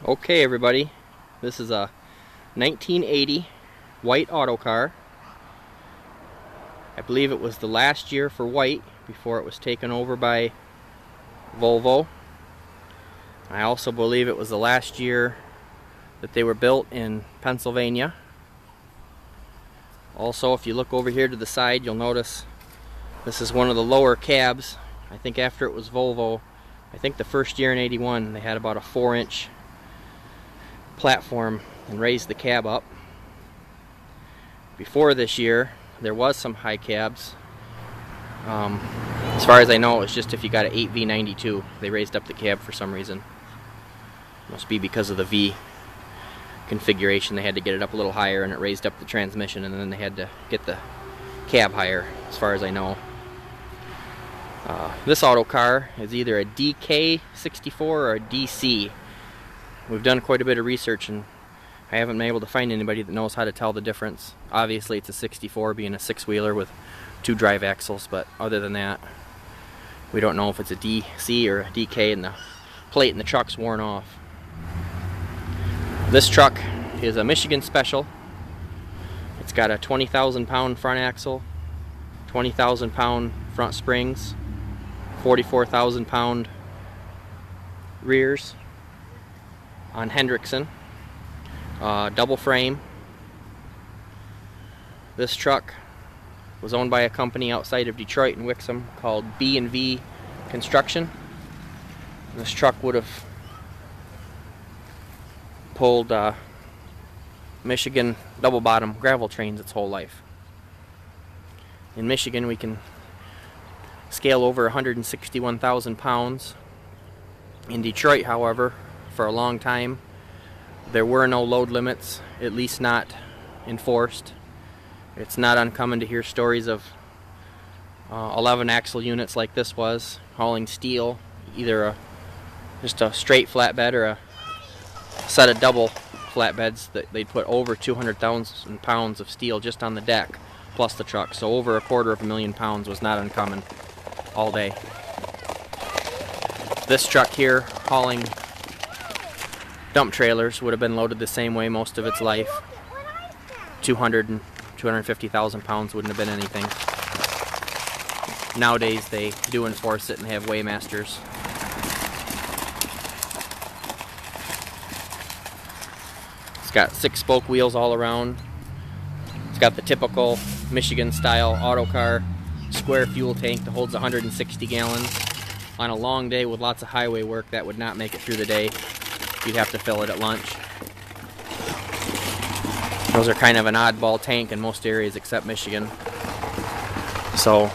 Okay, everybody, this is a 1980 white Autocar. I believe it was the last year for white before it was taken over by Volvo. I also believe it was the last year that they were built in Pennsylvania. Also, if you look over here to the side, you'll notice this is one of the lower cabs. I think after it was Volvo, I think the first year in 81 they had about a 4-inch platform and raised the cab up. Before this year there was some high cabs. As far as I know, it was just if you got an 8V92 they raised up the cab for some reason. Must be because of the V configuration. They had to get it up a little higher and it raised up the transmission, and then they had to get the cab higher, as far as I know. This Autocar is either a DK64 or a DC. We've done quite a bit of research and I haven't been able to find anybody that knows how to tell the difference. Obviously it's a 64, being a 6-wheeler with 2 drive axles, but other than that we don't know if it's a DC or a DK, and the plate in the truck's worn off. This truck is a Michigan Special. It's got a 20,000 pound front axle, 20,000 pound front springs, 44,000 pound rears on Hendrickson, double frame. This truck was owned by a company outside of Detroit and Wixom called B&V Construction. This truck would have pulled Michigan double bottom gravel trains its whole life. In Michigan we can scale over 161,000 pounds. In Detroit, however, for a long time there were no load limits, at least not enforced. It's not uncommon to hear stories of 11 axle units like this was hauling steel, either just a straight flatbed or a set of double flatbeds that they'd put over 200,000 pounds of steel just on the deck plus the truck. So over 250,000 pounds was not uncommon all day. This truck here hauling dump trailers would have been loaded the same way most of its life. 200 and 250,000 pounds wouldn't have been anything. Nowadays they do enforce it and have weighmasters. It's got 6-spoke wheels all around. It's got the typical Michigan style Autocar square fuel tank that holds 160 gallons. On a long day with lots of highway work, that would not make it through the day. You'd have to fill it at lunch. Those are kind of an oddball tank in most areas except Michigan. So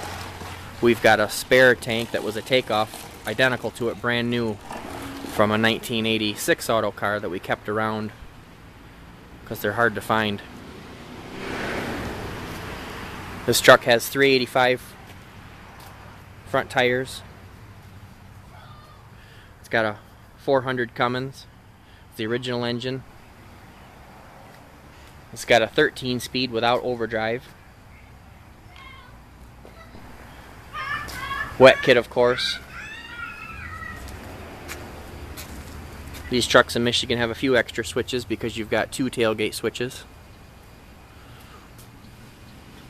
we've got a spare tank that was a takeoff, identical to it, brand new, from a 1986 Autocar that we kept around because they're hard to find. This truck has 385 front tires. It's got a 400 Cummins, the original engine. It's got a 13-speed without overdrive. Wet kit, of course. These trucks in Michigan have a few extra switches because you've got 2 tailgate switches.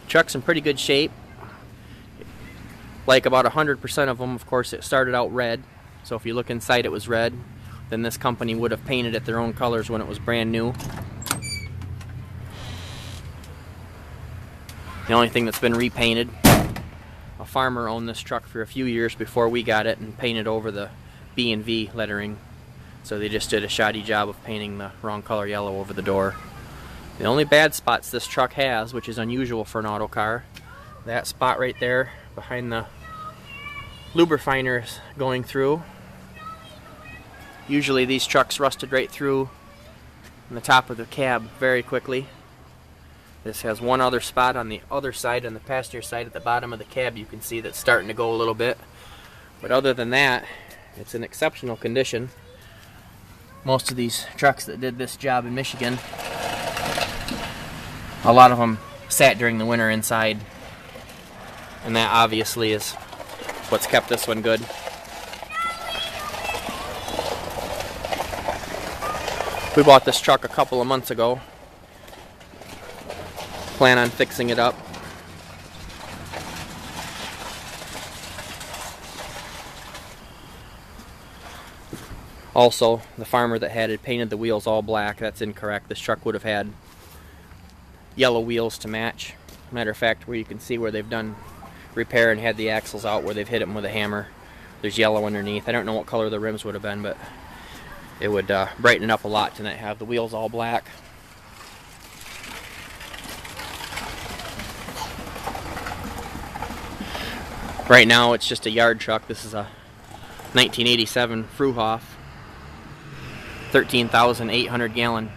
Truck's in pretty good shape. Like about 100% of them, of course, it started out red. So if you look inside, it was red. Then this company would have painted it their own colors when it was brand new. The only thing that's been repainted, a farmer owned this truck for a few years before we got it and painted over the B&V lettering. So they just did a shoddy job of painting the wrong color yellow over the door. The only bad spots this truck has, which is unusual for an Autocar, that spot right there behind the lubrifiers going through. Usually these trucks rusted right through in the top of the cab very quickly. This has one other spot on the other side, on the passenger side at the bottom of the cab, you can see that's starting to go a little bit. But other than that, it's in exceptional condition. Most of these trucks that did this job in Michigan, a lot of them sat during the winter inside, and that obviously is what's kept this one good. We bought this truck a couple of months ago. Plan on fixing it up. Also, the farmer that had it painted the wheels all black. That's incorrect. This truck would have had yellow wheels to match. Matter of fact, where you can see where they've done repair and had the axles out where they've hit them with a hammer, there's yellow underneath. I don't know what color the rims would have been, but it would brighten it up a lot to not have the wheels all black. Right now it's just a yard truck. This is a 1987 Fruhoff 13,800 gallon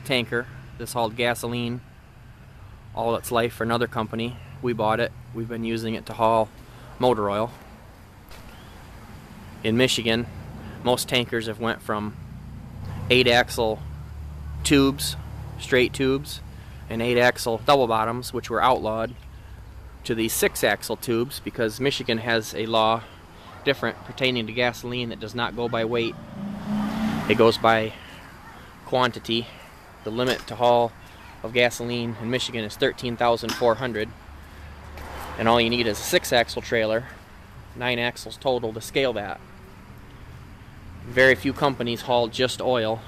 tanker. This hauled gasoline all its life for another company. We bought it. We've been using it to haul motor oil. In Michigan, most tankers have went from 8-axle tubes, straight tubes, and 8-axle double bottoms, which were outlawed, to these 6-axle tubes, because Michigan has a law different pertaining to gasoline that does not go by weight. It goes by quantity. The limit to haul of gasoline in Michigan is 13,400, and all you need is a 6-axle trailer, 9 axles total, to scale that. Very few companies haul just oil,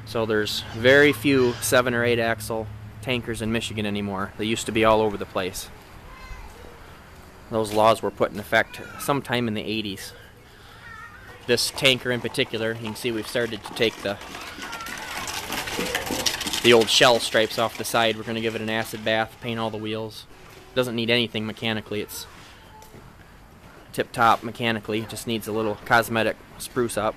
so there's very few 7 or 8 axle tankers in Michigan anymore. They used to be all over the place. Those laws were put in effect sometime in the 80s. This tanker in particular, you can see we've started to take the old shell stripes off the side. We're going to give it an acid bath, paint all the wheels. Doesn't need anything mechanically. It's tip-top mechanically. It just needs a little cosmetic spruce up.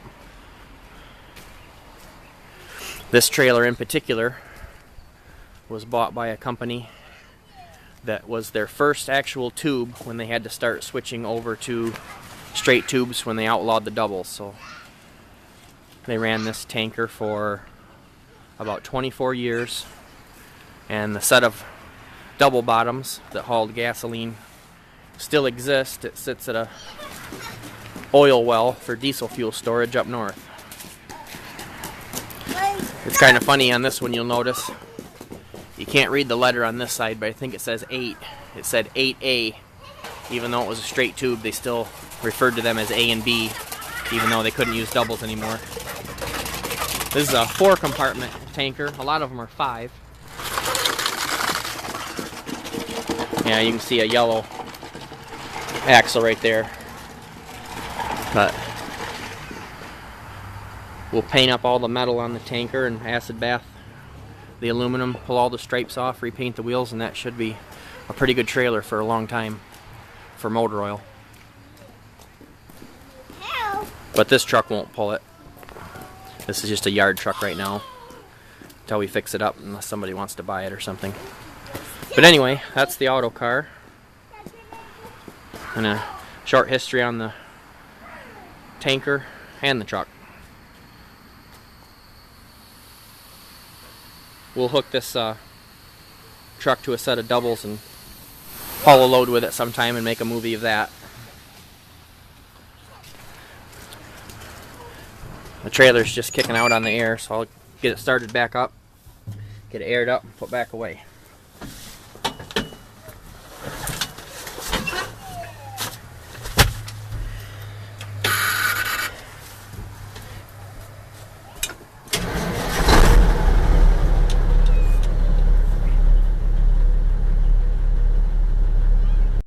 This trailer in particular was bought by a company that was their first actual tube when they had to start switching over to straight tubes when they outlawed the doubles. So they ran this tanker for about 24 years, and the set of double bottoms that hauled gasoline still exist. It sits at a oil well for diesel fuel storage up north. It's kind of funny on this one, you'll notice you can't read the letter on this side, but I think it says 8. It said 8A. Even though it was a straight tube, they still referred to them as A and B, even though they couldn't use doubles anymore. This is a 4-compartment tanker. A lot of them are 5. Yeah, you can see a yellow axle right there. But we'll paint up all the metal on the tanker and acid bath the aluminum, pull all the stripes off, repaint the wheels, and that should be a pretty good trailer for a long time for motor oil. But this truck won't pull it. This is just a yard truck right now until we fix it up, unless somebody wants to buy it or something. But anyway, that's the Autocar. And a short history on the tanker and the truck. We'll hook this truck to a set of doubles and haul a load with it sometime and make a movie of that. The trailer's just kicking out on the air, so I'll get it started back up, get it aired up, and put back away.